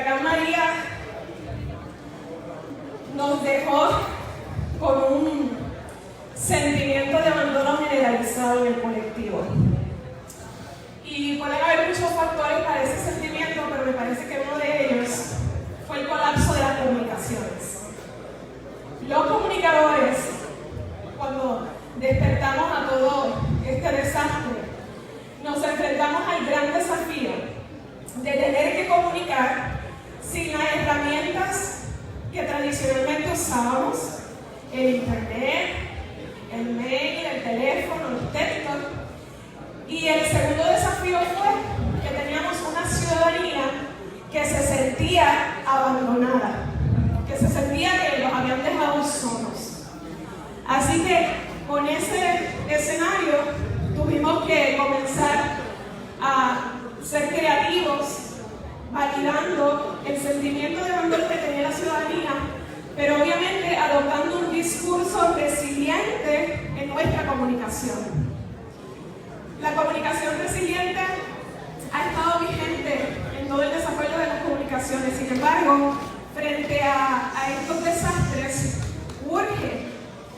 huracán María nos dejó con un sentimiento de abandono generalizado en el colectivo. Y pueden haber muchos factores para ese sentimiento, pero me parece que uno de ellos fue el colapso de las comunicaciones. Los comunicadores, cuando despertamos a todo este desastre, nos enfrentamos al gran desafío de tener que comunicar sin las herramientas que tradicionalmente usábamos, el internet, el mail, el teléfono, el texto. Y el segundo desafío fue que teníamos una ciudadanía que se sentía abandonada, que se sentía que los habían dejado solos. Así que con ese escenario tuvimos que comenzar a ser creativos, validando el sentimiento de abandono que tenía la ciudadanía, pero obviamente adoptando un discurso resiliente en nuestra comunicación. La comunicación resiliente ha estado vigente en todo el desarrollo de las comunicaciones. Sin embargo, frente a estos desastres, urge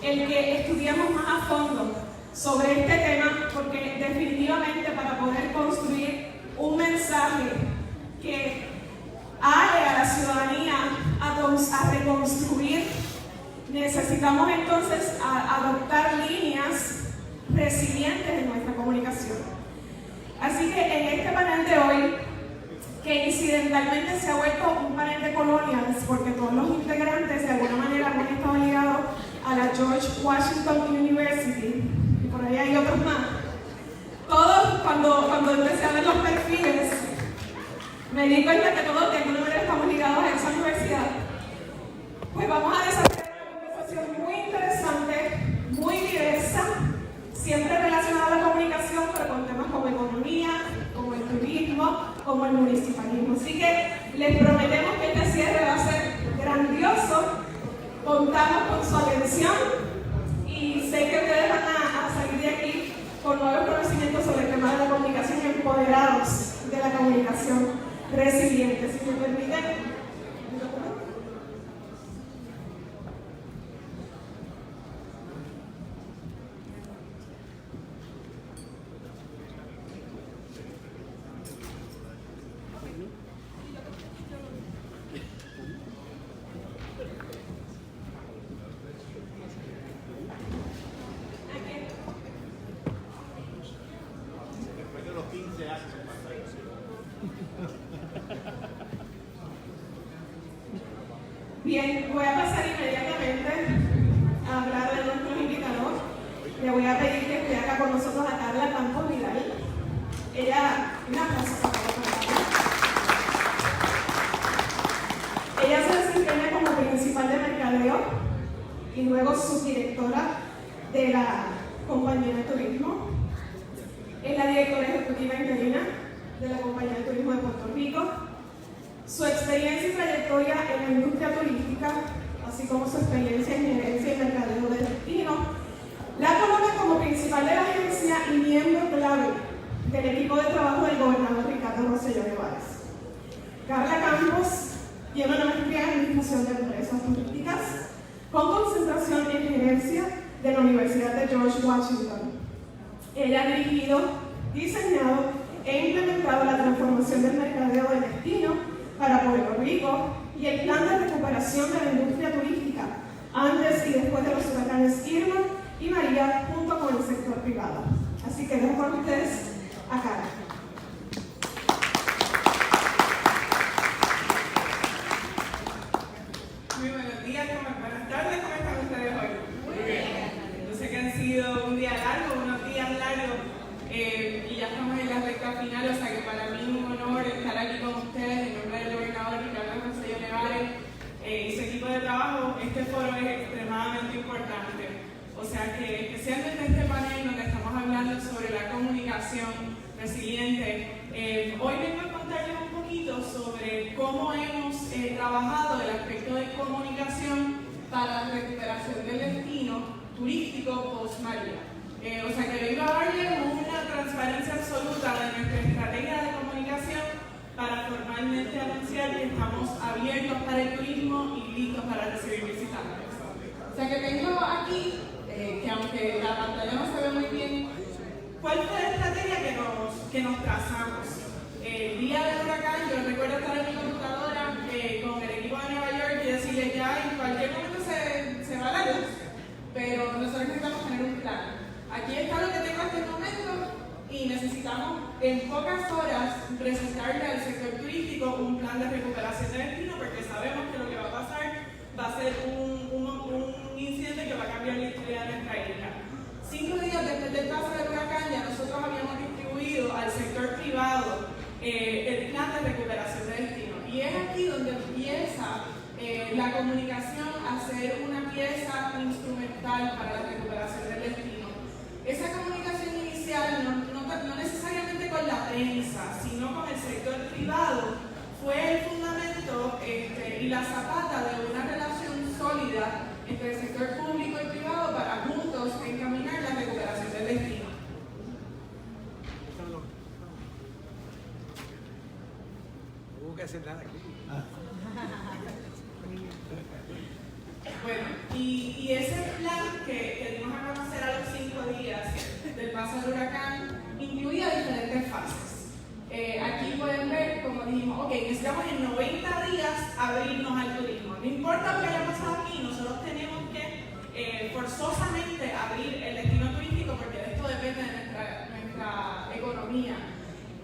el que estudiemos más a fondo sobre este tema, porque definitivamente para poder construir un mensaje que haga a la ciudadanía a reconstruir, necesitamos entonces adoptar líneas resilientes en nuestra comunicación. Así que en este panel de hoy, que incidentalmente se ha vuelto un panel de colonias, porque todos los integrantes de alguna manera han estado ligados a la George Washington University, y por ahí hay otros más. Todos, cuando empecé a ver los perfiles, me di cuenta que todos de alguna manera estamos ligados a esa universidad. Pues vamos a desarrollar una conversación muy interesante, muy diversa, siempre relacionada a la comunicación, pero con temas como economía, como el turismo, como el municipalismo. Así que les prometemos que este cierre va a ser grandioso, contamos con su atención y sé que ustedes van a salir de aquí con nuevos conocimientos sobre el tema de la comunicación y empoderados de la comunicación resiliente. Si me permiten. Bien, voy a pasar inmediatamente a hablar de nuestros invitados. Le voy a pedir que esté acá con nosotros a Carla Campos Vidal. Ella, una aplauso para Carla. Ella se desempeña como principal de mercadeo y luego subdirectora de la compañía de turismo. Es la directora ejecutiva interina de la compañía de turismo de Puerto Rico. Su experiencia y trayectoria en la industria turística, así como su experiencia en gerencia y mercadeo de destino, la coloca como principal de la agencia y miembro clave del equipo de trabajo del gobernador Ricardo Rosselló Nevares. Carla Campos tiene una maestría en Administración de Empresas Turísticas con concentración en gerencia de la Universidad de George Washington. Ella ha dirigido, diseñado e implementado la transformación del mercadeo de destino para Puerto Rico y el plan de recuperación de la industria turística antes y después de los huracanes Irma y María, junto con el sector privado. Así que dejo con ustedes a Carla. Muy buenos días, buenas tardes, ¿cómo están ustedes hoy? Muy bien. Yo sé que han sido un día largo, unos días largos, y ya estamos en la recta final, o sea que para mí es un honor estar aquí con ustedes en nombre del gobernador Ricardo Rosselló Nevares y su equipo de trabajo. Este foro es extremadamente importante, o sea que especialmente este panel donde estamos hablando sobre la comunicación resiliente, hoy vengo a contarles un poquito sobre cómo hemos trabajado el aspecto de comunicación para la recuperación del destino turístico post-María. O sea que vengo a darles una transparencia absoluta de nuestra estrategia de comunicación para formalmente anunciar que estamos abiertos para el turismo y listos para recibir visitantes. O sea que tengo aquí, que aunque la pantalla no se ve muy bien, ¿cuál fue la estrategia que nos trazamos? El día del huracán, yo recuerdo estar en mi computadora con el equipo de Nueva York y decirle ya en cualquier momento se va la luz, pero nosotros necesitamos tener un plan. Aquí está lo que tengo hasta el momento y necesitamos en pocas horas presentarle al sector turístico un plan de recuperación de destino, porque sabemos que lo que va a pasar va a ser un incidente que va a cambiar la historia de nuestra isla. 5 días después del paso del huracán ya nosotros habíamos distribuido al sector privado el plan de recuperación de destino. Y es aquí donde empieza la comunicación a ser una pieza instrumental para la recuperación del destino. Esa comunicación inicial, no necesariamente con la prensa, sino con el sector privado, fue el fundamento y la zapata de una relación sólida entre el sector público y privado para juntos encaminar la recuperación del destino. No hubo que hacer nada aquí. Bueno, y ese plan que dimos a conocer a los 5 días del paso del huracán incluía diferentes fases. Aquí pueden ver, como dijimos, ok, necesitamos en 90 días abrirnos al turismo. No importa lo que haya pasado aquí, nosotros tenemos que forzosamente abrir el destino turístico porque de esto depende de nuestra economía.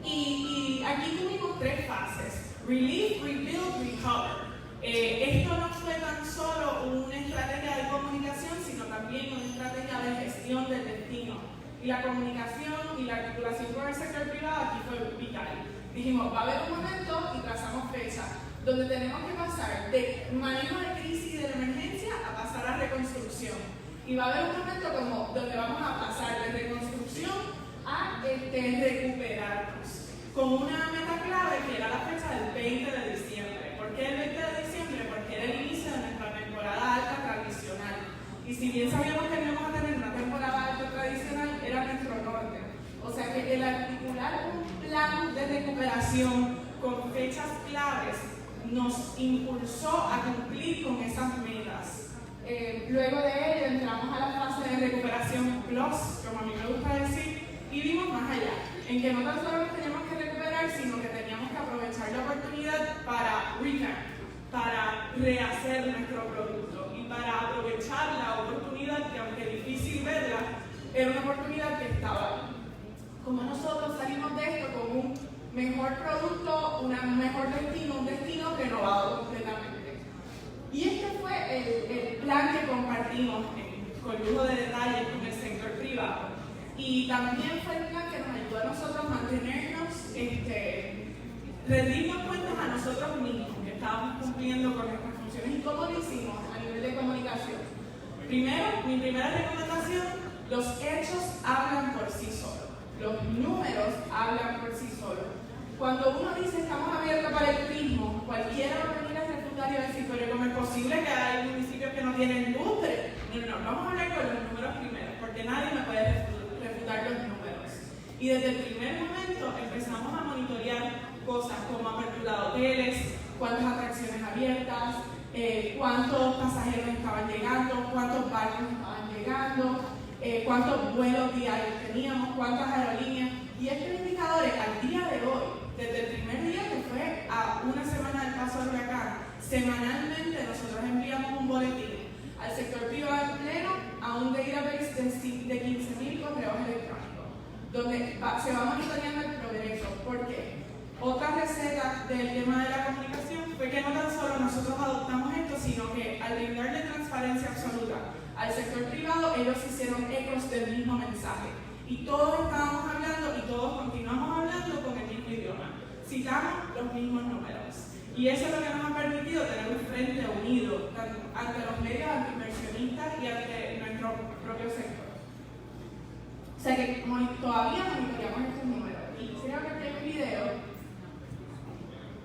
Y aquí tuvimos 3 fases: Relief, Rebuild, Recover. Esto no fue tan solo una estrategia de comunicación, sino también una estrategia de gestión del destino. Y la comunicación y la articulación con el sector privado aquí fue vital. Dijimos, va a haber un momento, y trazamos fecha, donde tenemos que pasar de manejo de crisis y de emergencia a pasar a reconstrucción. Y va a haber un momento como donde vamos a pasar de reconstrucción a recuperarnos, con una meta clave que era la fecha del 20 de diciembre. ¿Por qué el 20 de diciembre? Porque era el inicio de nuestra temporada alta tradicional. Y si bien sabíamos que íbamos a tener una temporada alta tradicional, era nuestro norte. O sea que el articular un plan de recuperación con fechas claves nos impulsó a cumplir con esas metas. Luego de ello entramos a la fase de recuperación plus, como a mí me gusta decir, y vimos más allá, en que no tan solo nos teníamos que recuperar, sino que teníamos que aprovechar la oportunidad para revamp, para rehacer nuestro producto y para aprovechar la oportunidad que, aunque difícil verla, era una oportunidad que estaba. Como nosotros salimos de esto con un mejor producto, un mejor destino, un destino renovado completamente. Y este fue el plan que compartimos con lujo de detalles con el sector privado. Y también fue el plan que nos ayudó a nosotros a mantenernos, rendirnos cuentas a nosotros mismos, que estábamos cumpliendo con nuestras funciones. ¿Y cómo lo hicimos a nivel de comunicación? Primero, mi primera recomendación: los hechos hablan por sí solos. Los números hablan por sí solos. Cuando uno dice estamos abiertos para el turismo, cualquiera va a venir a refutar y va a decir, pero ¿cómo es posible que hay municipios que no tienen industria? No, vamos a hablar con los números primero, porque nadie me puede refutar los números. Y desde el primer momento empezamos a monitorear cosas como apertura de hoteles, cuántas atracciones abiertas, cuántos pasajeros estaban llegando, cuántos barcos estaban llegando, cuántos vuelos diarios teníamos, cuántas aerolíneas. Y estos indicadores al día de hoy, desde el primer día que fue a una semana del paso del huracán, semanalmente nosotros enviamos un boletín al sector privado en pleno a un database de 15.000 correos electrónicos, donde se va monitoreando el progreso. ¿Por qué? Otra receta del tema de la comunicación fue que no tan solo nosotros adoptamos esto, sino que al brindarle transparencia absoluta al sector privado, ellos hicieron ecos del mismo mensaje. Y todos estábamos hablando y todos continuamos hablando con el mismo idioma. Citamos los mismos números. Y eso es lo que nos ha permitido tener un frente unido ante los medios antiinversionistas y ante nuestro propio sector. O sea que todavía monitoreamos estos números. Y quisiera que este video.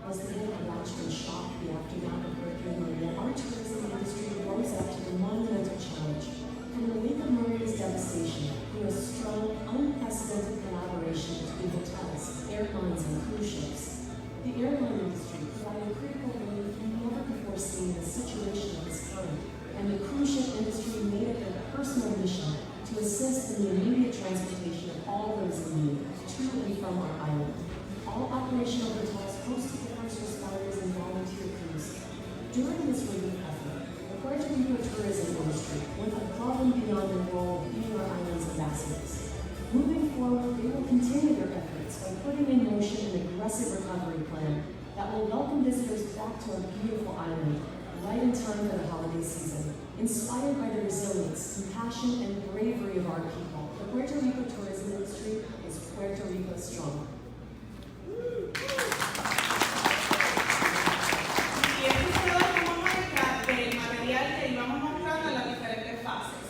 As the avalanche and shock the aftermath of Hurricane Maria, our tourism industry rose up to the monumental challenge. In the wake of Maria's devastation, through a strong, unprecedented collaboration between hotels, airlines, and cruise ships, the others in need to and from our island. All operational hotels hosted the first responders and volunteer crews. During this relief effort, the Puerto Rico tourism industry went above and beyond their role of being our island's ambassadors. Moving forward, they will continue their efforts by putting in motion an aggressive recovery plan that will welcome visitors back to our beautiful island right in time for the holiday season. Inspired by the resilience, compassion, and bravery of our people, the Puerto Rico tourism industry is Puerto Rico strong. Y esto se da como muestra del material que íbamos mostrando en las diferentes fases.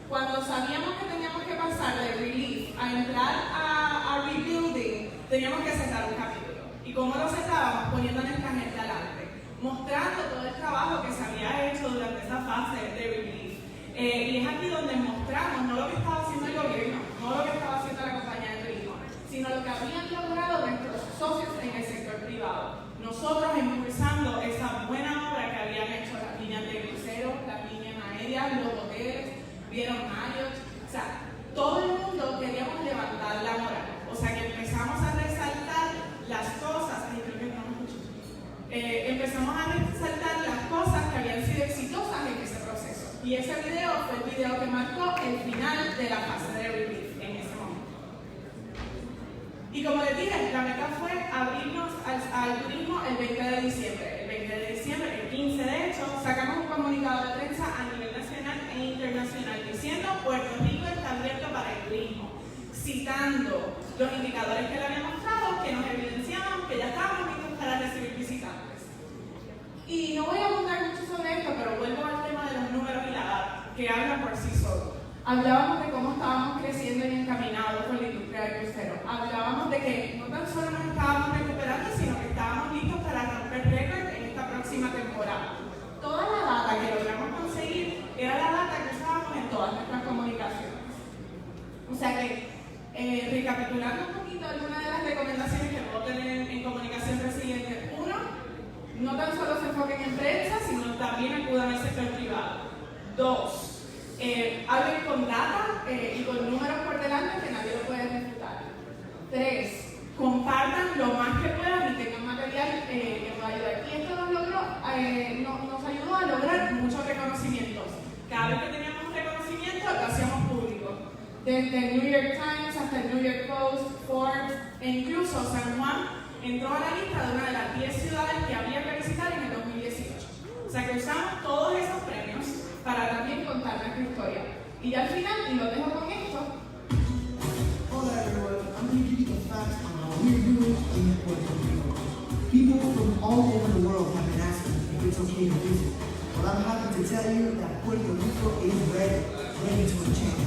Cuando sabíamos que teníamos que pasar de relief a entrar a rebuilding, teníamos que cerrar un capítulo. ¿Y cómo lo cerrábamos? Poniendo a nuestra gente adelante, mostrando todo el trabajo que se había hecho durante esa fase de relief. Y es aquí donde mostramos no lo que estaba haciendo el gobierno, no lo que estaba haciendo la compañía de turismo, sino lo que habían logrado nuestros socios en el sector privado. Nosotros impulsando esa buena obra que habían hecho las líneas de crucero, las líneas aéreas, los hoteles, vieron Marriott, o sea, todo el mundo queríamos levantar la moral. O sea que empezamos a resaltar las cosas, empezamos a resaltar las cosas que habían sido exitosas en ese proceso. Y ese video fue el video que marcó el final de la fase de relief en ese momento. Y como les dije, la meta fue abrirnos al turismo el 20 de diciembre. El 20 de diciembre, el 15 de hecho, sacamos un comunicado de prensa a nivel nacional e internacional diciendo Puerto Rico está abierto para el turismo, citando los indicadores que le había mostrado, que nos evidenciaban que ya estábamos listos para recibir visitantes. Y no voy a abundar mucho sobre esto, pero vuelvo al tema de los números y la data, que hablan por sí solos. Hablábamos de cómo estábamos creciendo y encaminados con la industria del crucero. Hablábamos de que no tan solo nos estábamos recuperando, sino que estábamos listos para romper récord en esta próxima temporada. Toda la data que logramos conseguir era la data que usábamos en todas nuestras comunicaciones. O sea que, recapitulando un poquito algunas de las recomendaciones que puedo tener en comunicación resiliente. Uno, no tan solo se enfoquen en prensa, sino también acudan al sector privado. Dos, hablen con data y con números por delante que nadie lo puede refutar. Tres, compartan lo más que puedan y tengan material que nos ayude. Y esto nos ayudó a lograr muchos reconocimientos. Cada vez que teníamos un reconocimiento, lo hacíamos público. Desde el New York Times hasta el New York Post, Forbes e incluso San Juan entró a la lista de una de las 10 ciudades que había que visitar en el 2018. O sea que usamos todos esos premios para también contar nuestra historia. Y ya al final, y lo dejo con esto. Hola everyone, I'm going to give you the facts on how we're doing in Puerto Rico. People from all over the world have been asking if it's okay to visit. But I'm happy to tell you that Puerto Rico is ready to enchant.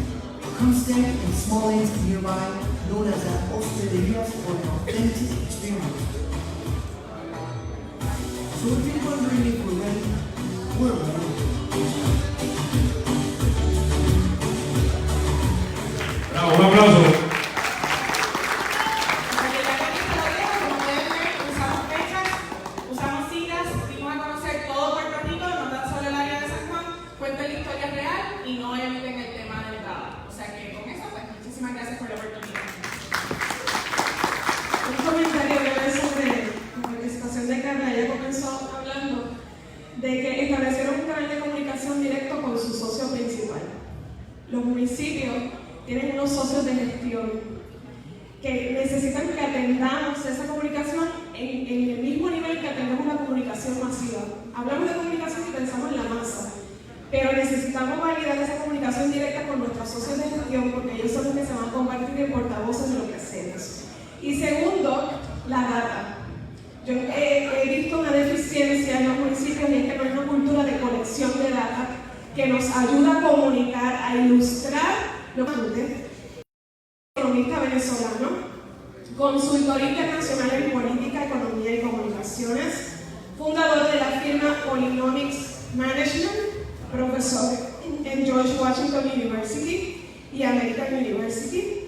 Come stay in small inns nearby, known as an hostelerías for an authentic experience. So if you're wondering if we're ready, we're ready. Bravo, un aplauso. Como pueden ver, usamos fechas, usamos siglas, dimos a conocer todo Puerto Rico, no tan solo el área de San Juan, cuenten la historia real y no eviten el tema del data. O sea que con eso, pues muchísimas gracias por la oportunidad. Un comentario breve sobre la participación de Carla. Ella comenzó hablando de que establecieron un canal de comunicación directo con su socio principal. Los municipios tienen unos socios de gestión que necesitan que atendamos esa comunicación en el mismo nivel que atendemos la comunicación masiva. Hablamos de comunicación y pensamos en la masa, pero necesitamos validar esa comunicación directa con nuestros socios de gestión porque ellos son los que se van a convertir en portavoces de lo que hacemos. Y segundo, la data. Yo he visto una deficiencia en los municipios y es que no hay una cultura de colección de data que nos ayuda a comunicar, a ilustrar lo que economista venezolano, consultor internacional en política, economía y comunicaciones, fundador de la firma Polynomics Management, profesor en George Washington University y American University.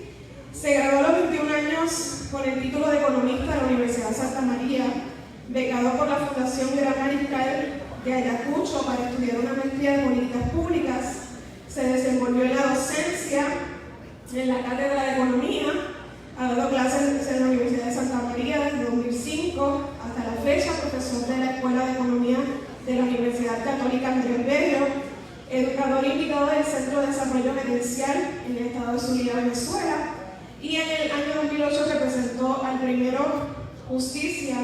Se graduó a los 21 años con el título de economista de la Universidad Santa María, becado por la Fundación Gran Mariscal de Ayacucho para estudiar una maestría de políticas públicas. Se desenvolvió en la docencia en la Cátedra de Economía Ha dado clases en la Universidad de Santa María desde 2005 hasta la fecha, profesor de la Escuela de Economía de la Universidad Católica Andrés Bello, educador invitado del Centro de Desarrollo Gerencial en el estado de Zulia, Venezuela, y en el año 2008 representó al primero Justicia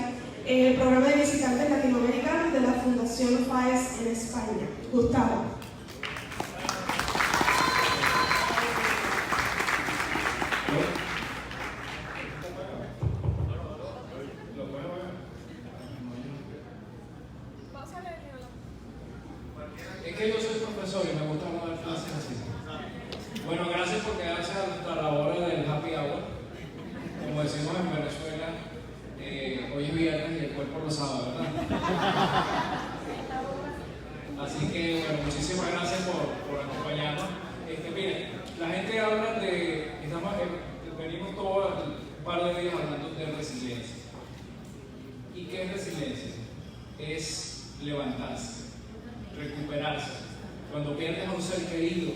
en el programa de visitantes latinoamericanos de la Fundación FAES en España. Gustavo. Es que yo soy profesor y me gusta dar clases así. Bueno, gracias por quedarse hasta la hora del happy hour. Como decimos en Venezuela, hoy es viernes y el cuerpo lo sabe, ¿verdad? Así que, bueno, muchísimas gracias por acompañarnos. Miren, la gente habla venimos todos un par de días hablando de resiliencia. ¿Y qué es resiliencia? Es levantarse, recuperarse. Cuando pierdes a un ser querido,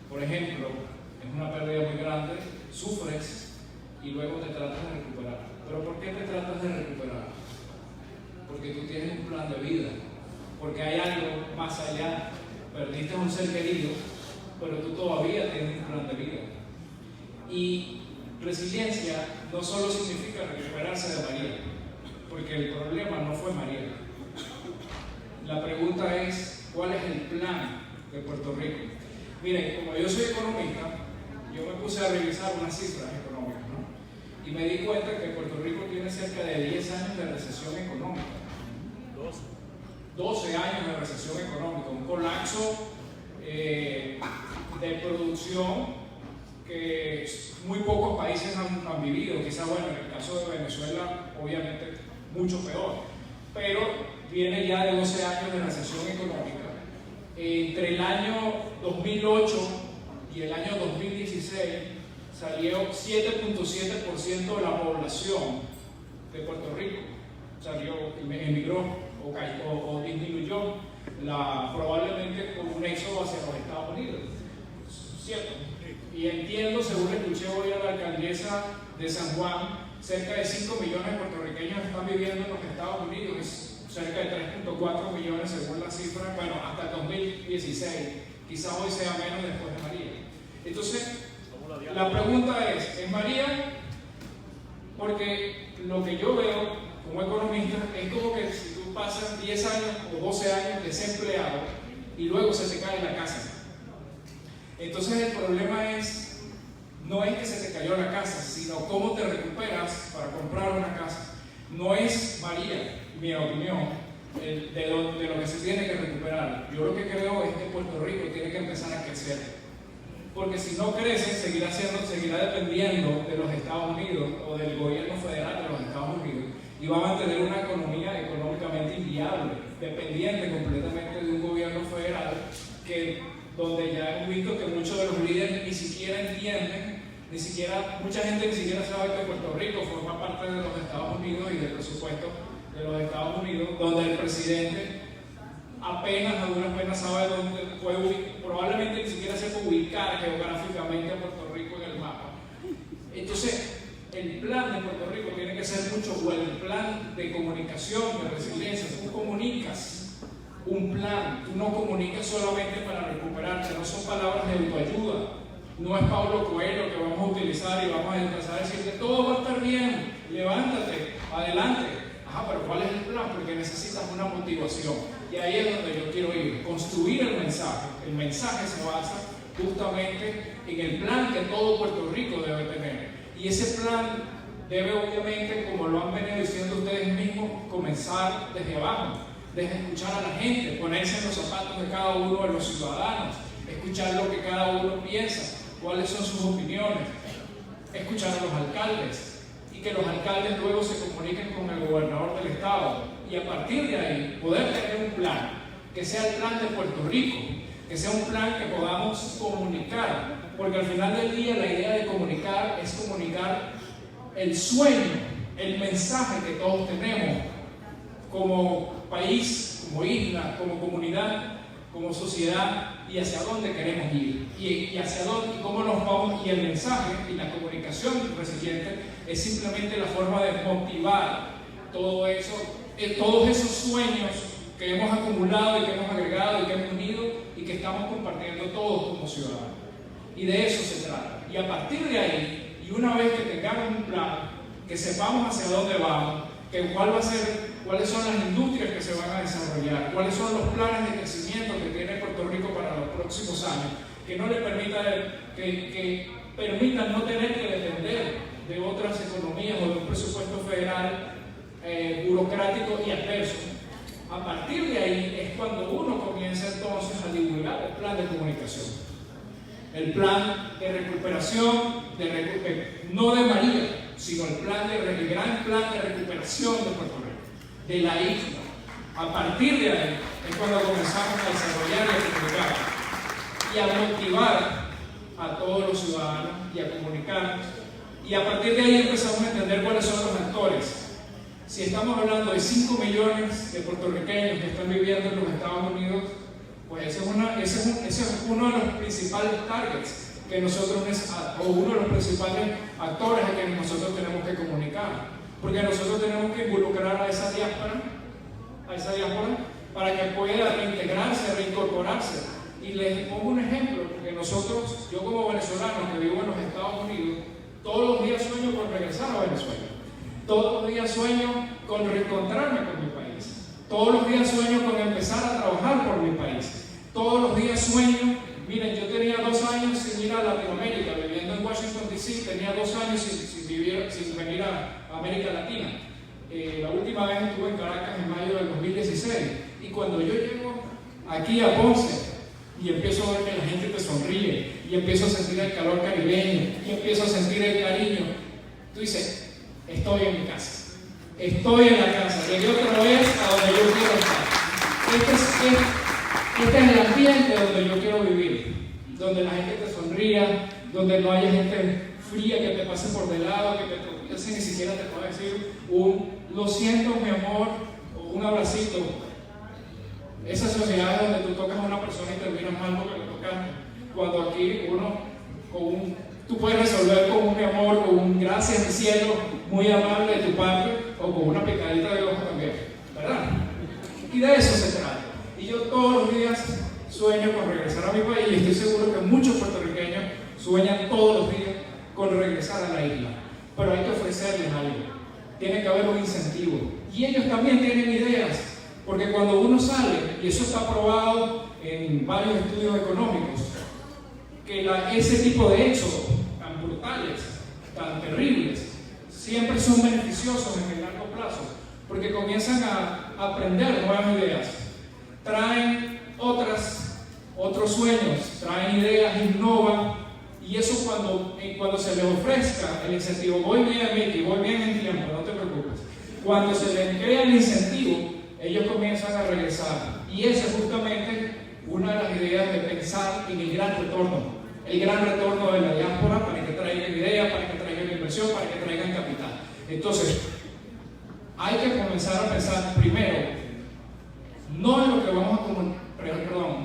por ejemplo, es una pérdida muy grande, sufres y luego te tratas de recuperar. ¿Pero por qué te tratas de recuperar? Porque tú tienes un plan de vida, porque hay algo más allá. Perdiste a un ser querido, pero tú todavía tienes un plan de vida. Y resiliencia no solo significa recuperarse de María, porque el problema no fue María. La pregunta es, ¿cuál es el plan de Puerto Rico? Miren, como yo soy economista, yo me puse a revisar unas cifras económicas, ¿no? Y me di cuenta que Puerto Rico tiene cerca de 10 años de recesión económica. 12 años de recesión económica, un colapso de producción que muy pocos países han vivido. Quizá, bueno, en el caso de Venezuela, obviamente, mucho peor. Pero viene ya de 12 años de recesión económica. Entre el año 2008 y el año 2016 salió 7.7% de la población de Puerto Rico. Emigró o disminuyó probablemente con un éxodo hacia los Estados Unidos. ¿Cierto? Y entiendo, según escuché hoy a la alcaldesa de San Juan, cerca de 5 millones de puertorriqueños están viviendo en los Estados Unidos, es cerca de 3.4 millones según la cifra, bueno, hasta el 2016, quizás hoy sea menos después de María. Entonces, la pregunta es María? Porque lo que yo veo como economista es como que si tú pasas 10 años o 12 años desempleado y luego se te cae la casa. Entonces el problema no es que se te cayó la casa, sino cómo te recuperas para comprar una casa. No es María, mi opinión, de lo que se tiene que recuperar. Yo lo que creo es que Puerto Rico tiene que empezar a crecer. Porque si no crece, seguirá dependiendo de los Estados Unidos o del gobierno federal de los Estados Unidos y va a mantener una economía económicamente inviable, dependiente completamente de un gobierno federal donde ya hemos visto que muchos de los líderes ni siquiera entienden, mucha gente ni siquiera sabe que Puerto Rico forma parte de los Estados Unidos y del presupuesto de los Estados Unidos, donde el presidente apenas, a duras penas sabe dónde puede ubicar, probablemente ni siquiera se puede ubicar geográficamente a Puerto Rico en el mapa. Entonces, el plan de Puerto Rico tiene que ser mucho bueno, el plan de comunicación, de resiliencia. Tú comunicas un plan, tú no comunicas solamente para recuperarte, no son palabras de autoayuda, no es Pablo Coelho que vamos a utilizar y vamos a empezar a decirte todo va a estar bien, levántate, adelante. Ajá, pero ¿cuál es el plan? Porque necesitas una motivación. Y ahí es donde yo quiero ir, construir el mensaje. El mensaje se basa justamente en el plan que todo Puerto Rico debe tener. Y ese plan debe obviamente, como lo han venido diciendo ustedes mismos, comenzar desde abajo, desde escuchar a la gente, ponerse en los zapatos de cada uno de los ciudadanos, escuchar lo que cada uno piensa, cuáles son sus opiniones, escuchar a los alcaldes y que los alcaldes luego se comuniquen con el gobernador del estado y a partir de ahí poder tener un plan que sea el plan de Puerto Rico, que sea un plan que podamos comunicar, porque al final del día la idea de comunicar es comunicar el sueño, el mensaje que todos tenemos como país, como isla, como comunidad, como sociedad y hacia dónde queremos ir y hacia dónde y cómo nos vamos. Y el mensaje y la comunicación reciente es simplemente la forma de motivar todo eso, todos esos sueños que hemos acumulado y que hemos agregado y que hemos unido y que estamos compartiendo todos como ciudadanos. Y de eso se trata. Y a partir de ahí, y una vez que tengamos un plan, que sepamos hacia dónde vamos, que cuáles son las industrias que se van a desarrollar, cuáles son los planes de crecimiento que tiene Puerto Rico para los próximos años, que no le permitan no tener que depender de otras economías o de un presupuesto federal burocrático y adverso. A partir de ahí es cuando uno comienza entonces a divulgar el plan de comunicación, el plan de recuperación, no de María, sino el gran plan de recuperación de Puerto Rico, de la isla. A partir de ahí es cuando comenzamos a desarrollar y a comunicar y a motivar a todos los ciudadanos y a comunicarnos. Y a partir de ahí empezamos a entender cuáles son los actores. Si estamos hablando de 5 millones de puertorriqueños que están viviendo en los Estados Unidos, pues ese es uno de los principales targets que nosotros, o uno de los principales actores a quienes nosotros tenemos que comunicar. Porque nosotros tenemos que involucrar a esa diáspora para que pueda reintegrarse, reincorporarse. Y les pongo un ejemplo, porque yo como venezolano que vivo en los Estados Unidos, todos los días sueño con regresar a Venezuela. Todos los días sueño con reencontrarme con mi país. Todos los días sueño con empezar a trabajar por mi país. Todos los días sueño, miren, yo tenía 2 años sin ir a Latinoamérica, viviendo en Washington DC, tenía 2 años sin venir a América Latina. La última vez estuve en Caracas en mayo del 2016. Y cuando yo llego aquí a Ponce y empiezo a ver que la gente te sonríe, y empiezo a sentir el calor caribeño, y empiezo a sentir el cariño, tú dices, estoy en mi casa, estoy en la casa, llegué otra vez a donde yo quiero estar. Este es el ambiente donde yo quiero vivir, donde la gente te sonría, donde no haya gente fría que te pase por de lado, que te tropiece, ni siquiera te pueda decir lo siento mi amor, o un abracito. Esas sociedades donde tú tocas a una persona y terminas mal porque lo tocas, cuando aquí tú puedes resolver con un mi amor, con un gracias mi cielo, muy amable de tu parte, o con una picadita de ojo también, ¿verdad? Y de eso se trata. Y yo todos los días sueño con regresar a mi país, y estoy seguro que muchos puertorriqueños sueñan todos los días con regresar a la isla. Pero hay que ofrecerles algo, tiene que haber un incentivo. Y ellos también tienen ideas, porque cuando uno sale, y eso está probado en varios estudios económicos, que ese tipo de hechos tan brutales, tan terribles, siempre son beneficiosos en el largo plazo, porque comienzan a aprender nuevas ideas, traen otros sueños, traen ideas, innovan, y eso cuando se les ofrezca el incentivo, voy bien Mickey, voy bien en tiempo, no te preocupes, cuando se les crea el incentivo, ellos comienzan a regresar, y esa es justamente una de las ideas de pensar en el gran retorno de la diáspora, para que traigan ideas, para que traigan inversión, para que traigan capital. Entonces, hay que comenzar a pensar primero, no en lo que vamos a comunicar,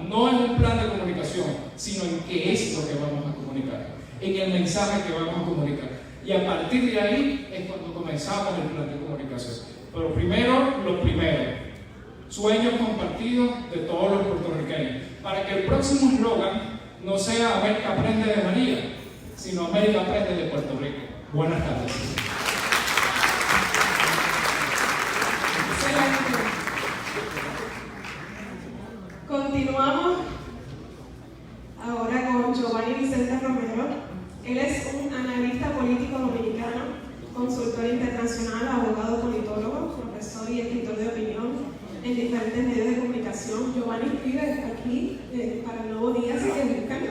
no en un plan de comunicación, sino en qué es lo que vamos a comunicar, en el mensaje que vamos a comunicar. Y a partir de ahí es cuando comenzamos el plan de comunicación. Pero primero, lo primero, sueños compartidos de todos los puertorriqueños, para que el próximo eslogan no sea América aprende de María, sino América aprende de Puerto Rico. Buenas tardes. Continuamos ahora con Giovanni Vicente Romero. Él es un analista político dominicano, consultor internacional, abogado politólogo, profesor y escritor de opinión en diferentes medios de comunicación. Giovanni escribe aquí para el Nuevo Día, así que búscalo.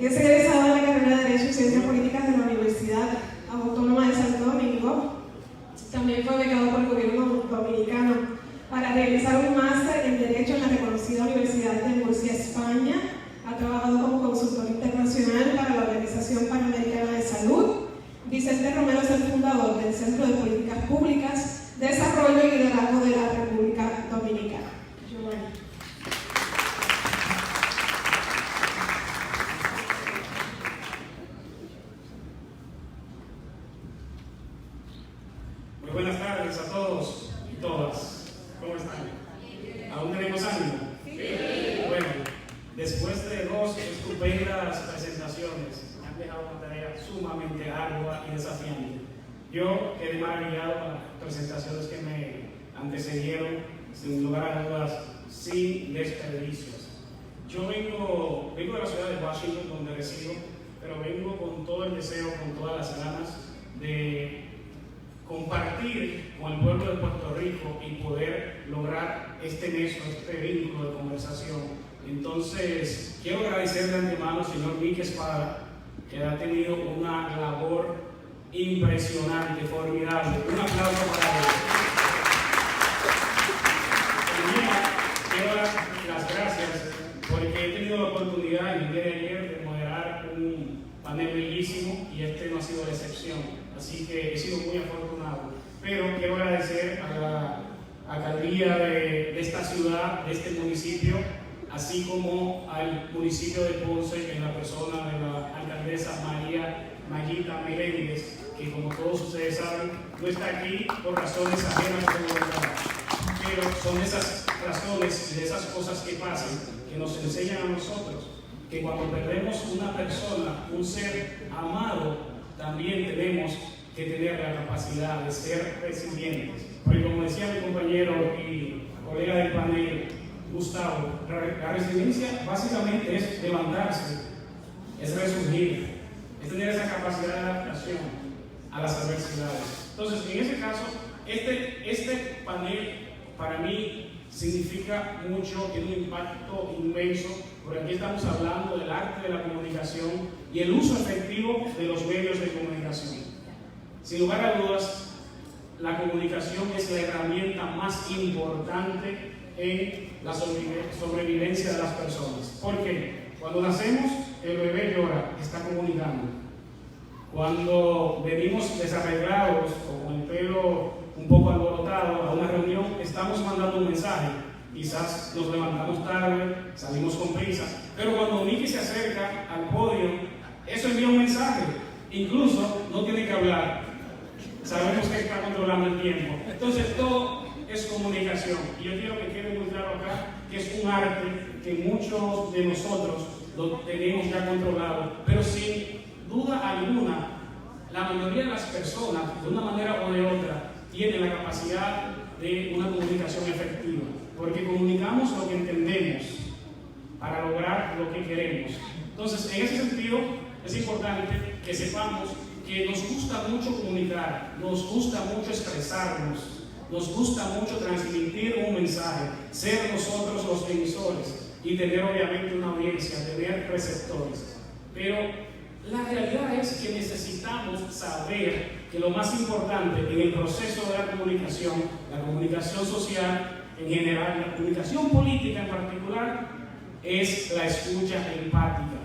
Es egresado de la carrera de Derecho y Ciencias Políticas de la Universidad Autónoma de Santo Domingo. También fue becado por el gobierno dominicano para realizar un máster en Derecho en la reconocida Universidad de Murcia, España. Ha trabajado como consultor internacional para la Organización Panamericana de Salud. Vicente Romero es el fundador del Centro de Políticas Públicas, Desarrollo y Liderazgo de la República Dominicana. Giovanni. ¿Aún tenemos ánimo? Sí. Bueno, después de 2 estupendas presentaciones, me han dejado una tarea sumamente ardua y desafiante. Yo quedé maravillado con las presentaciones que me antecedieron, sin lugar a dudas, sin desperdicios. Yo vengo de la ciudad de Washington, donde resido, pero vengo con todo el deseo, con todas las ganas de compartir con el pueblo de Puerto Rico y poder lograr este nexo, este vínculo de conversación. Entonces, quiero agradecer de antemano al señor Mickey Espada, que ha tenido una labor impresionante, formidable. Un aplauso para él. También quiero dar las gracias porque he tenido la oportunidad en el día de ayer de moderar un panel bellísimo y este no ha sido la excepción. Así que he sido muy afortunado. Pero quiero agradecer a la alcaldía de esta ciudad, de este municipio, así como al municipio de Ponce, en la persona de la alcaldesa Mayita Meléndez, que como todos ustedes saben, no está aquí por razones ajenas a su voluntad. Pero son esas razones y de esas cosas que pasan que nos enseñan a nosotros que cuando perdemos una persona, un ser amado, también tenemos que tener la capacidad de ser resilientes. Porque como decía mi compañero y colega del panel, Gustavo, la resiliencia básicamente es levantarse, es resurgir, es tener esa capacidad de adaptación a las adversidades. Entonces, en ese caso, este panel para mí significa mucho, tiene un impacto inmenso, porque aquí estamos hablando del arte de la comunicación y el uso efectivo de los medios de comunicación. Sin lugar a dudas, la comunicación es la herramienta más importante en la sobrevivencia de las personas. ¿Por qué? Cuando nacemos, el bebé llora, está comunicando. Cuando venimos desarreglados o con el pelo un poco alborotado a una reunión, estamos mandando un mensaje. Quizás nos levantamos tarde, salimos con prisa, pero cuando Mickey se acerca al podio, eso envía un mensaje. Incluso no tiene que hablar. Sabemos que está controlando el tiempo. Entonces todo es comunicación. Y yo quiero que quede muy claro acá que es un arte que muchos de nosotros lo tenemos ya controlado, pero sin duda alguna, la mayoría de las personas, de una manera o de otra, tienen la capacidad de una comunicación efectiva, porque comunicamos lo que entendemos para lograr lo que queremos. Entonces, en ese sentido, es importante que sepamos que nos gusta mucho comunicar, nos gusta mucho expresarnos, nos gusta mucho transmitir un mensaje, ser nosotros los emisores y tener obviamente una audiencia, tener receptores. Pero la realidad es que necesitamos saber que lo más importante en el proceso de la comunicación social en general, la comunicación política en particular, es la escucha empática.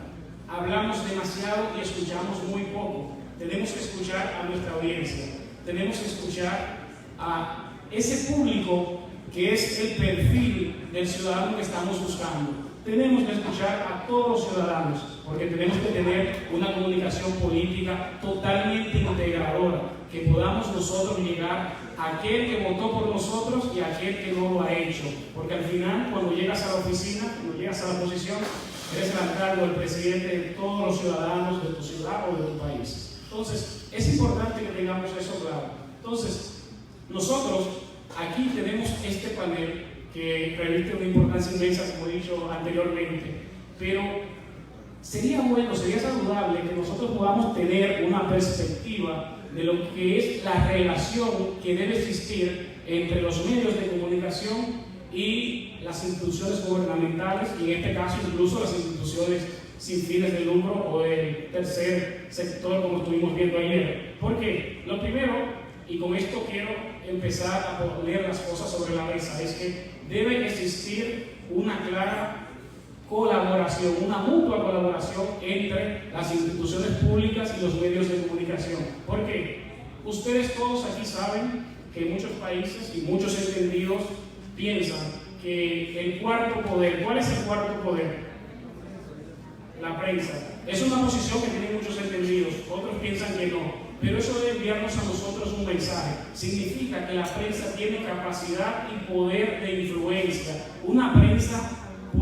Hablamos demasiado y escuchamos muy poco. Tenemos que escuchar a nuestra audiencia, tenemos que escuchar a ese público que es el perfil del ciudadano que estamos buscando. Tenemos que escuchar a todos los ciudadanos, porque tenemos que tener una comunicación política totalmente integradora, que podamos nosotros llegar a aquel que votó por nosotros y a aquel que no lo ha hecho. Porque al final, cuando llegas a la oficina, cuando llegas a la posición, eres el alcalde o el presidente de todos los ciudadanos de tu ciudad o de tu país. Entonces, es importante que tengamos eso claro. Entonces, nosotros aquí tenemos este panel que reviste una importancia inmensa, como he dicho anteriormente, pero sería bueno, sería saludable que nosotros podamos tener una perspectiva de lo que es la relación que debe existir entre los medios de comunicación y las instituciones gubernamentales, y en este caso incluso las instituciones sin fines de lucro o el tercer sector, como estuvimos viendo ayer. Porque lo primero, y con esto quiero empezar a poner las cosas sobre la mesa, es que debe existir una clara colaboración, una mutua colaboración entre las instituciones públicas y los medios de comunicación. Porque ustedes todos aquí saben que muchos países y muchos entendidos piensan que el cuarto poder, ¿cuál es el cuarto poder? La prensa. Es una posición que tienen muchos entendidos, otros piensan que no. Pero eso debe enviarnos a nosotros un mensaje. Significa que la prensa tiene capacidad y poder de influencia,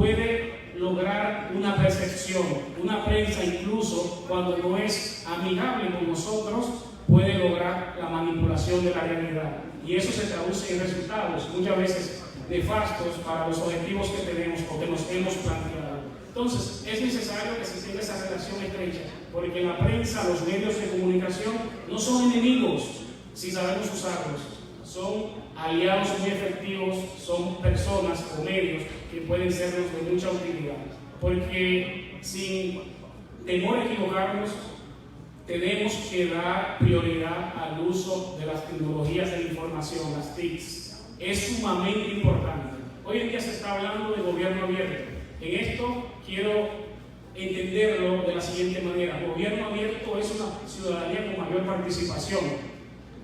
puede lograr una percepción. Una prensa, incluso cuando no es amigable con nosotros, puede lograr la manipulación de la realidad. Y eso se traduce en resultados, muchas veces nefastos para los objetivos que tenemos o que nos hemos planteado. Entonces, es necesario que se tenga esa relación estrecha, porque la prensa, los medios de comunicación, no son enemigos si sabemos usarlos. Son aliados muy efectivos, son personas o medios que pueden sernos de mucha utilidad. Porque sin temor a equivocarnos, tenemos que dar prioridad al uso de las tecnologías de la información, las TICs. Es sumamente importante. Hoy en día se está hablando de gobierno abierto. En esto quiero entenderlo de la siguiente manera. Gobierno abierto es una ciudadanía con mayor participación.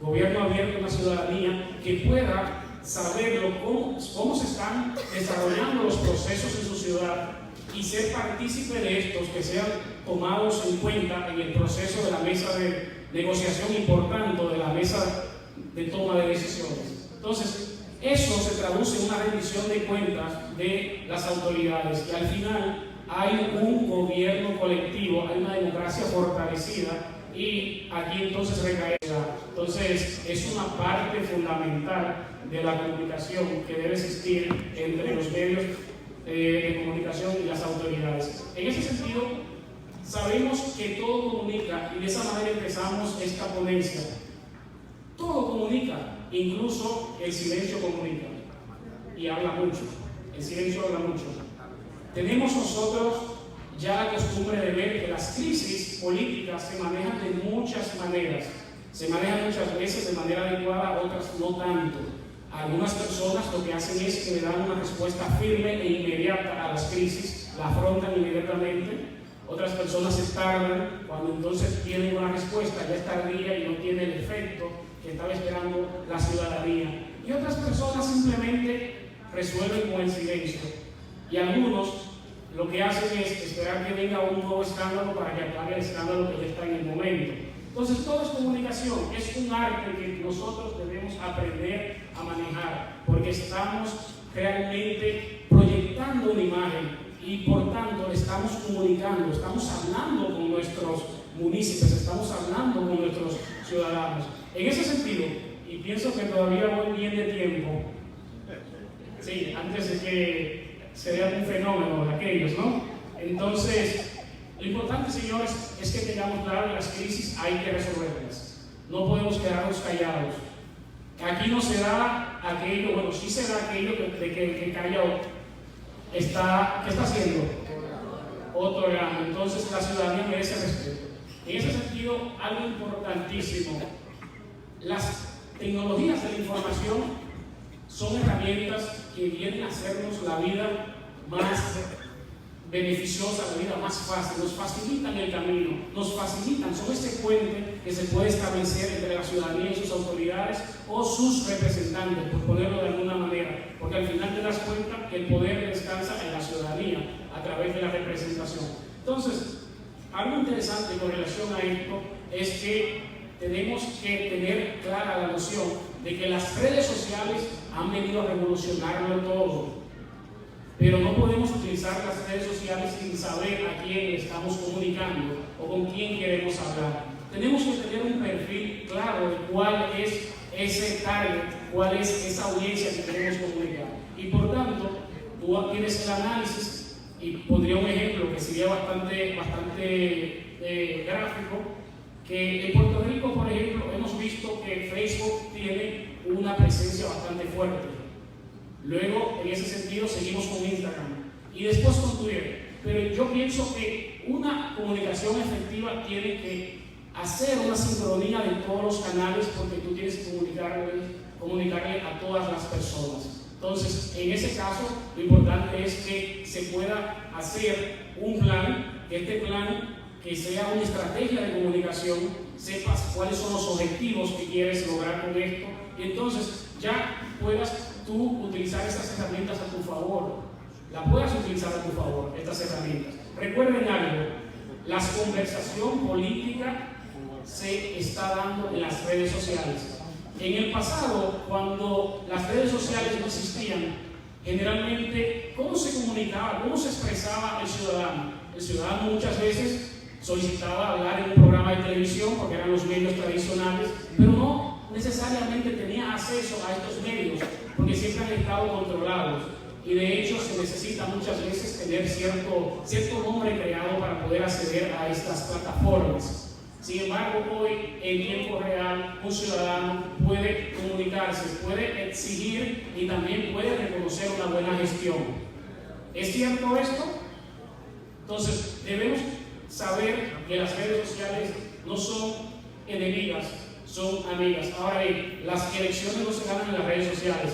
Gobierno abierto es una ciudadanía que pueda saber cómo se están desarrollando los procesos en su ciudad y ser partícipe de estos, que sean tomados en cuenta en el proceso de la mesa de negociación y por tanto de la mesa de toma de decisiones. Entonces, eso se traduce en una rendición de cuentas de las autoridades y al final hay un gobierno colectivo, hay una democracia fortalecida y aquí entonces recae. Entonces, es una parte fundamental de la comunicación que debe existir entre los medios de comunicación y las autoridades. En ese sentido, sabemos que todo comunica y de esa manera empezamos esta ponencia. Todo comunica, incluso el silencio comunica y habla mucho. El silencio habla mucho. Tenemos nosotros ya la costumbre de ver que las crisis políticas se manejan de muchas maneras. Se manejan muchas veces de manera adecuada, otras no tanto. Algunas personas lo que hacen es que le dan una respuesta firme e inmediata a las crisis, la afrontan inmediatamente. Otras personas se tardan, cuando entonces tienen una respuesta, ya es tardía y no tiene el efecto que estaba esperando la ciudadanía. Y otras personas simplemente resuelven con el silencio. Y algunos lo que hacen es esperar que venga un nuevo escándalo para que apague el escándalo que ya está en el momento. Entonces, todo es comunicación, es un arte que nosotros debemos aprender a manejar, porque estamos realmente proyectando una imagen y por tanto estamos comunicando, estamos hablando con nuestros municipios, estamos hablando con nuestros ciudadanos. En ese sentido, y pienso que todavía voy bien de tiempo, sí, antes de que se vea un fenómeno de aquellos, ¿no? Entonces, lo importante, señores, es que tengamos claro que las crisis hay que resolverlas. No podemos quedarnos callados. Aquí no se da aquello, bueno, sí se da aquello de que el que calla ¿qué está haciendo? Otorgando. Entonces, la ciudadanía merece respeto. En ese sentido, algo importantísimo. Las tecnologías de la información son herramientas que vienen a hacernos la vida más beneficiosa, la vida más fácil, nos facilitan el camino, nos facilitan, son ese puente que se puede establecer entre la ciudadanía y sus autoridades o sus representantes, por ponerlo de alguna manera, porque al final te das cuenta que el poder descansa en la ciudadanía a través de la representación. Entonces, algo interesante con relación a esto es que tenemos que tener clara la noción de que las redes sociales han venido a revolucionarlo todo. Pero no podemos utilizar las redes sociales sin saber a quién estamos comunicando o con quién queremos hablar. Tenemos que tener un perfil claro de cuál es ese target, cuál es esa audiencia que queremos comunicar. Y por tanto, tú tienes el análisis y pondría un ejemplo que sería bastante gráfico, que en Puerto Rico, por ejemplo, hemos visto que Facebook tiene una presencia bastante fuerte. Luego, en ese sentido, seguimos con Instagram y después con Twitter. Pero yo pienso que una comunicación efectiva tiene que hacer una sincronía de todos los canales porque tú tienes que comunicarle a todas las personas. Entonces, en ese caso, lo importante es que se pueda hacer un plan, que este plan que sea una estrategia de comunicación, sepas cuáles son los objetivos que quieres lograr con esto y entonces ya puedas tú utilizar estas herramientas a tu favor, puedas utilizar a tu favor estas herramientas. Recuerden algo, la conversación política se está dando en las redes sociales. En el pasado, cuando las redes sociales no existían, generalmente, ¿cómo se comunicaba, cómo se expresaba el ciudadano? El ciudadano muchas veces solicitaba hablar en un programa de televisión porque eran los medios tradicionales, pero no necesariamente tenía acceso a estos medios porque siempre han estado controlados y de hecho se necesita muchas veces tener cierto nombre creado para poder acceder a estas plataformas. Sin embargo, hoy en tiempo real un ciudadano puede comunicarse, puede exigir y también puede reconocer una buena gestión. ¿Es cierto esto? Entonces debemos saber que las redes sociales no son enemigas, son amigas. Ahora bien, las elecciones no se ganan en las redes sociales.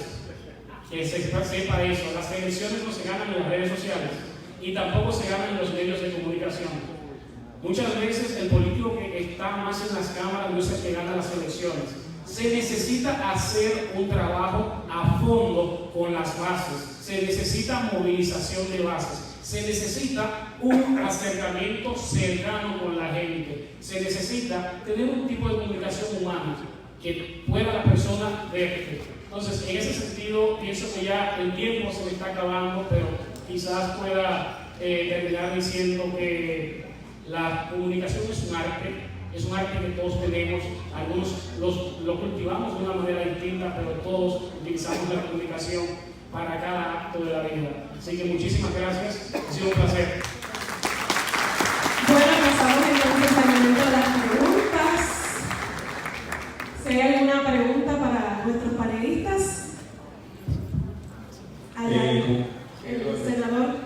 Que se sepa eso, las elecciones no se ganan en las redes sociales y tampoco se ganan en los medios de comunicación. Muchas veces el político que está más en las cámaras no es el que gana las elecciones. Se necesita hacer un trabajo a fondo con las bases, se necesita movilización de bases, se necesita un acercamiento cercano con la gente, se necesita tener un tipo de comunicación humana que pueda la persona verte. Entonces, en ese sentido, pienso que ya el tiempo se me está acabando, pero quizás pueda terminar diciendo que la comunicación es un arte que todos tenemos, algunos lo cultivamos de una manera distinta, pero todos utilizamos la comunicación para cada acto de la vida. Así que muchísimas gracias, ha sido un placer. Bueno, pasamos entonces al momento de las preguntas. Si hay alguna pregunta para nuestros panelistas. El senador.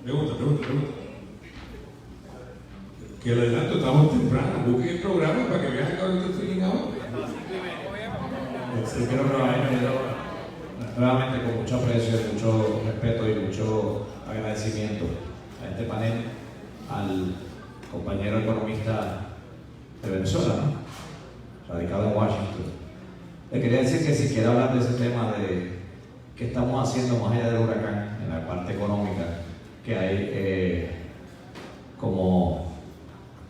Pregunta. Que lo adelanto, estamos temprano. Busquen el programa para que vean que ahorita estoy en ahora. Sí, quiero nuevamente con mucho aprecio, mucho respeto y mucho agradecimiento a este panel, al compañero economista de Venezuela, ¿no? Radicado en Washington. Le quería decir que si quiere hablar de ese tema de qué estamos haciendo más allá del huracán, en la parte económica, que hay como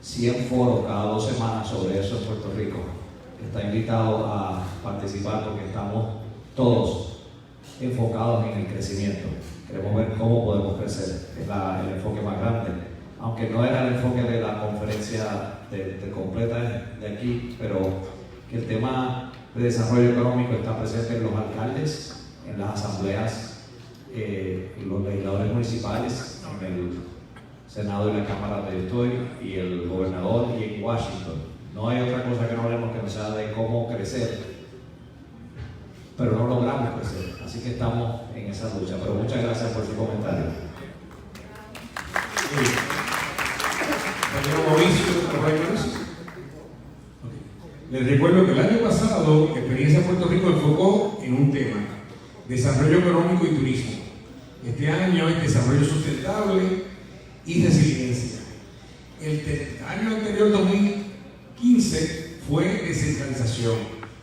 100 foros cada 2 semanas sobre eso en Puerto Rico. Está invitado a participar porque estamos todos enfocados en el crecimiento. Queremos ver cómo podemos crecer. Es el enfoque más grande. Aunque no era el enfoque de la conferencia completa de aquí, pero que el tema de desarrollo económico está presente en los alcaldes, en las asambleas, en los legisladores municipales, en el Senado y la Cámara donde estoy, y el gobernador, y en Washington. No hay otra cosa que no hablemos que no sea de cómo crecer, pero no logramos crecer, así que estamos en esa lucha. Pero muchas gracias por su comentario. Les recuerdo que el año pasado Experiencia Puerto Rico enfocó en un tema: desarrollo económico y turismo. Este año es desarrollo sustentable y resiliencia. El año anterior, 2015, fue descentralización.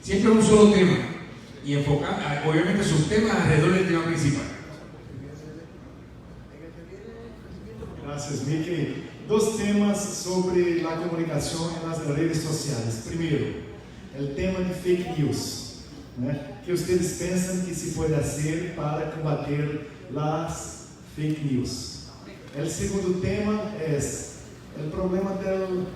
Siempre un solo tema y enfocar, obviamente, sus temas alrededor del tema principal. Gracias, Mickey. 2 temas sobre la comunicación en las redes sociales. Primero, el tema de fake news. ¿Qué ustedes piensan que se puede hacer para combatir las fake news? El segundo tema es el problema del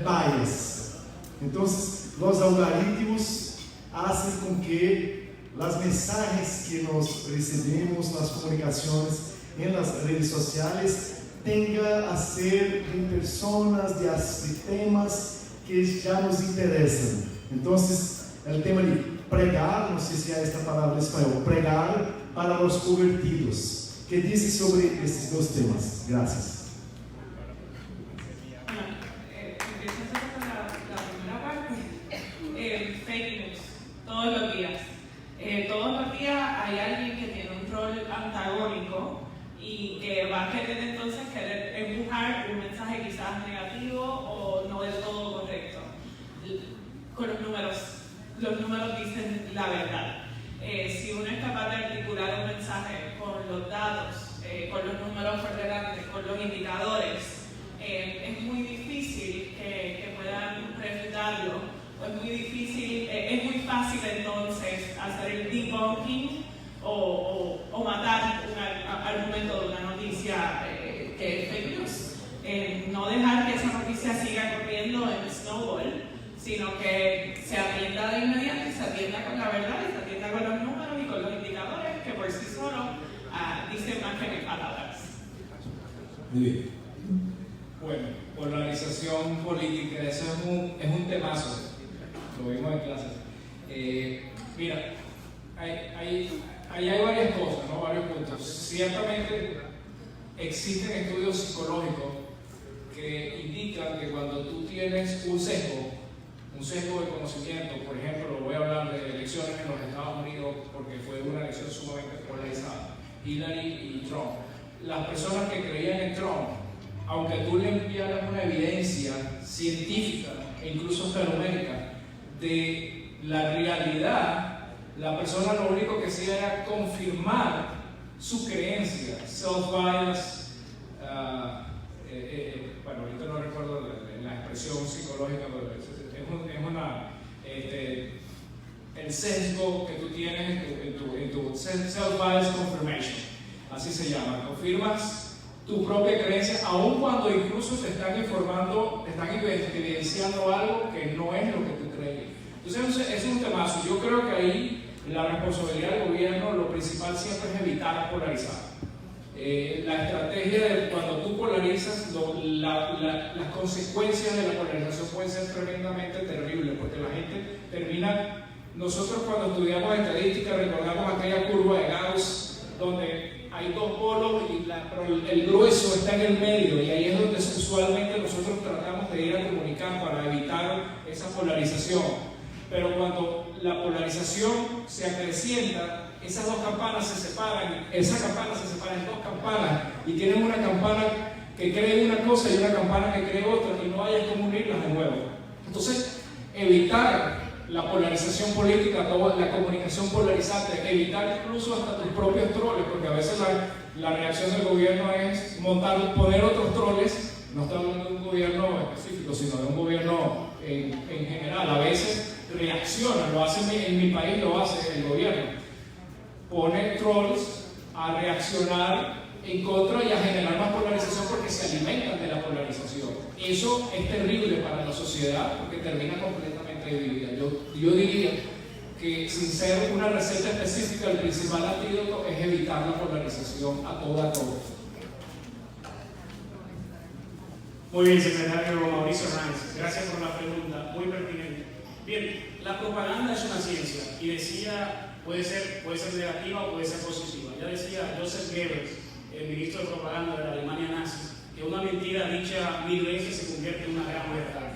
bias. Entonces, los algoritmos hacen con que las mensajes que nos recibimos, las comunicaciones en las redes sociales, tenga a ser de personas, de temas que ya nos interesan. Entonces, el tema de pregar, no sé si hay esta palabra en español, pregar para los convertidos. ¿Qué dice sobre estos 2 temas? Gracias. Fake news, todos los días. Todos los días hay alguien que tiene un rol antagónico y que va a querer entonces empujar un mensaje quizás negativo o no del todo correcto. Con los números dicen la verdad. Si uno es capaz de articular un mensaje con los datos, con los números por delante, con los indicadores, es muy difícil que puedan refutarlo. Es muy fácil entonces o matar un argumento de una noticia que es fake news. No dejar que esa noticia siga corriendo en snowball, sino que se atienda de inmediato y se atienda con la verdad y se atienda con los números y con los indicadores que por sí solos dicen más que mil palabras. Muy bien. Bueno, polarización política, eso es un temazo, lo vimos en clase. Mira, hay varias cosas, ¿no? Varios puntos. Ciertamente existen estudios psicológicos que indican que cuando tú tienes un sesgo de conocimiento, por ejemplo, voy a hablar de elecciones en los Estados Unidos porque fue una elección sumamente polarizada, Hillary y Trump. Las personas que creían en Trump, aunque tú le enviaras una evidencia científica e incluso hasta numérica de la realidad, la persona lo único que hacía era confirmar su creencia, self-bias, bueno, ahorita no recuerdo la expresión psicológica, pero es una, el sesgo que tú tienes en tu self-bias confirmation, así se llama, confirmas tu propia creencia, aun cuando incluso te están informando, te están evidenciando algo que no es lo que tú crees. Entonces, es un temazo. Yo creo que ahí la responsabilidad del gobierno, lo principal siempre es evitar polarizar. La estrategia de cuando tú polarizas, las consecuencias de la polarización pueden ser tremendamente terribles, porque la gente termina. Nosotros, cuando estudiamos estadística, recordamos aquella curva de Gauss, donde hay dos polos, pero el grueso está en el medio, y ahí es donde usualmente nosotros tratamos de ir a comunicar para evitar esa polarización. Pero cuando la polarización se acrecienta, esas dos campanas se separan, esa campana se separa en dos campanas, y tienen una campana que cree una cosa y una campana que cree otra, y no hay cómo unirlas de nuevo. Entonces, evitar la polarización política, la comunicación polarizante, evitar incluso hasta tus propios troles, porque a veces la reacción del gobierno es poner otros troles. No estamos hablando de un gobierno específico, sino de un gobierno en general. A veces reacciona, lo hace en mi país, lo hace el gobierno. Pone trolls a reaccionar en contra y a generar más polarización porque se alimentan de la polarización. Eso es terrible para la sociedad porque termina completamente dividida. Yo diría que, sin ser una receta específica, el principal antídoto es evitar la polarización a toda costa. Muy bien, secretario Mauricio Ranz, gracias por la pregunta, muy pertinente. Bien, la propaganda es una ciencia y decía, puede ser negativa o puede ser positiva. Ya decía Joseph Goebbels, el ministro de propaganda de la Alemania nazi, que una mentira dicha 1000 veces se convierte en una gran verdad.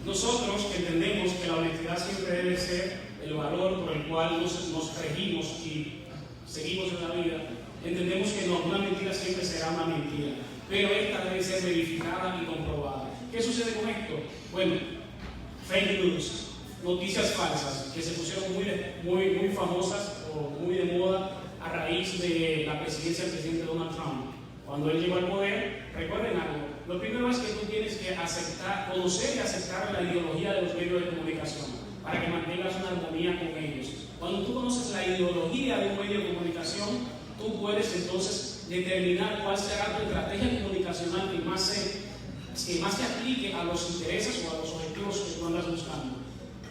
Nosotros entendemos que la honestidad siempre debe ser el valor por el cual nos regimos y seguimos en la vida. Entendemos que no, una mentira siempre será una mentira, pero esta debe ser verificada y comprobada. ¿Qué sucede con esto? Bueno, fake news, noticias falsas que se pusieron muy famosas o muy de moda a raíz de la presidencia del presidente Donald Trump. Cuando él llegó al poder, recuerden algo, lo primero es que tú tienes que conocer y aceptar la ideología de los medios de comunicación para que mantengas una armonía con ellos. Cuando tú conoces la ideología de un medio de comunicación, tú puedes entonces determinar cuál será tu estrategia comunicacional que más se aplique a los intereses o a los objetivos que tú andas buscando.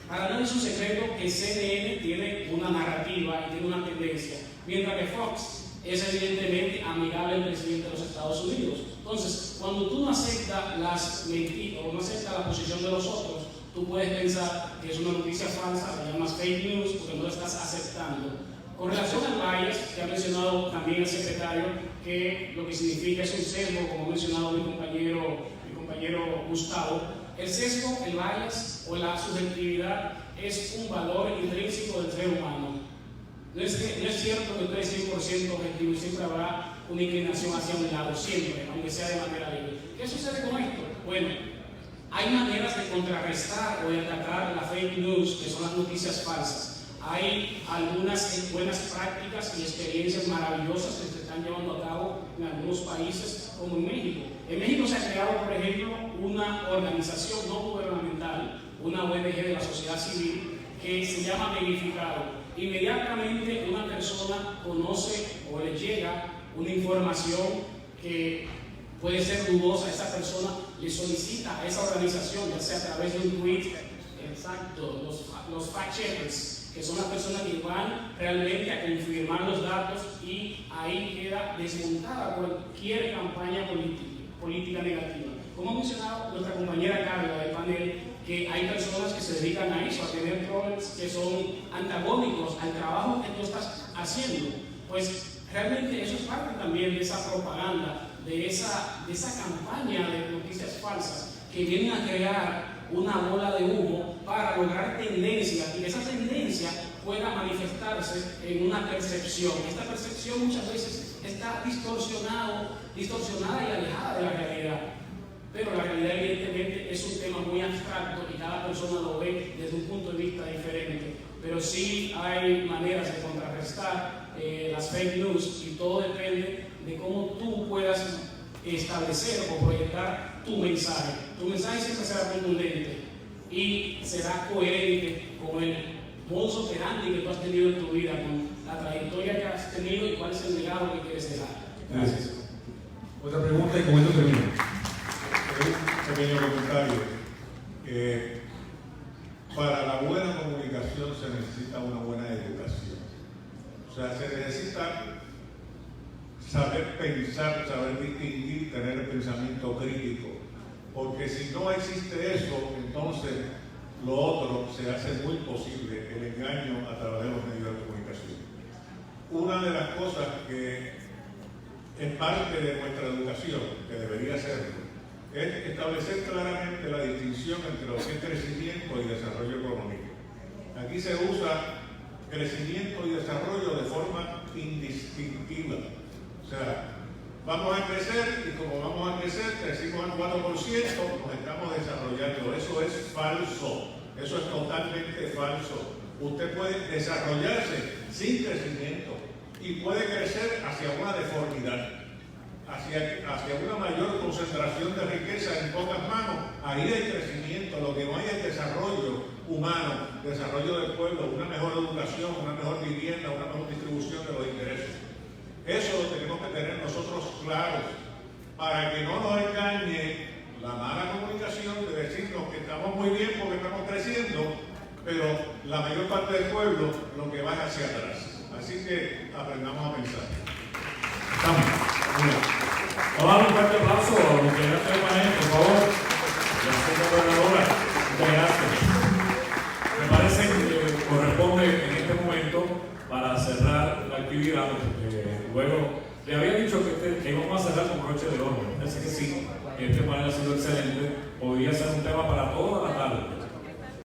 Para nadie es un secreto que CNN tiene una narrativa y tiene una tendencia, mientras que Fox es evidentemente amigable al presidente de los Estados Unidos. Entonces, cuando tú no aceptas las mentiras o no aceptas la posición de los otros, tú puedes pensar que es una noticia falsa, la llamas fake news porque no lo estás aceptando. Con relación al bias, que ha mencionado también el secretario, que lo que significa es un sesgo, como ha mencionado mi compañero Gustavo, el sesgo, el bias o la subjetividad es un valor intrínseco del ser humano. No es cierto que usted es 100% objetivo y siempre habrá una inclinación hacia un lado, siempre, aunque sea de manera libre. ¿Qué sucede con esto? Bueno, hay maneras de contrarrestar o de atacar la fake news, que son las noticias falsas. Hay algunas buenas prácticas y experiencias maravillosas que se están llevando a cabo en algunos países, como en México. En México se ha creado, por ejemplo, una organización no gubernamental, una ONG de la sociedad civil, que se llama Verificado. Inmediatamente una persona persona conoce o le llega una información que puede ser dudosa, esa persona le solicita a esa organización, ya sea a través de un tweet, exacto, los fact-checkers, que son las personas que van realmente a confirmar los datos, y ahí queda desmontada cualquier campaña política negativa. Como ha mencionado nuestra compañera Carla del panel, que hay personas que se dedican a eso, a tener problemas que son antagónicos al trabajo que tú estás haciendo. Pues realmente eso es parte también de esa propaganda, de esa campaña de noticias falsas que vienen a crear una bola de humo para lograr tendencias, y que esa tendencia pueda manifestarse en una percepción. Esta percepción muchas veces está distorsionada y alejada de la realidad. Pero la realidad evidentemente es un tema muy abstracto y cada persona lo ve desde un punto de vista diferente. Pero sí hay maneras de contrarrestar las fake news, y todo depende de cómo tú puedas establecer o proyectar tu mensaje. Tu mensaje siempre será contundente y será coherente con el modus operandi que tú has tenido en tu vida, con la trayectoria que has tenido y cuál es el legado que quieres dejar. Gracias. Otra pregunta y con esto termino. Un pequeño comentario. Para la buena comunicación se necesita una buena educación. O sea, se necesita saber pensar, saber distinguir, tener el pensamiento crítico. Porque si no existe eso, entonces lo otro se hace muy posible, el engaño a través de los medios de comunicación. Una de las cosas que es parte de nuestra educación, que debería serlo, es establecer claramente la distinción entre lo que es crecimiento y desarrollo económico. Aquí se usa crecimiento y desarrollo de forma indistintiva. O sea, vamos a crecer, y como vamos a crecer, crecimos al 4%, nos estamos desarrollando. Eso es falso. Eso es totalmente falso. Usted puede desarrollarse sin crecimiento y puede crecer hacia una deformidad, hacia una mayor concentración de riqueza en pocas manos. Ahí hay crecimiento. Lo que no hay es desarrollo humano, desarrollo del pueblo, una mejor educación, una mejor vivienda, una mejor distribución de los ingresos. Eso lo tenemos que tener nosotros claros, para que no nos engañe la mala comunicación de decirnos que estamos muy bien porque estamos creciendo, pero la mayor parte del pueblo lo que va es hacia atrás. Así que aprendamos a pensar. Vamos a dar un fuerte aplauso a los integrantes del panel, por favor. Gracias, gobernadora. Muchas gracias. Me parece que corresponde en este momento, para cerrar la actividad, luego le había dicho que íbamos a cerrar con broche de oro. Parece que sí, este panel ha sido excelente. Podría ser un tema para toda la tarde.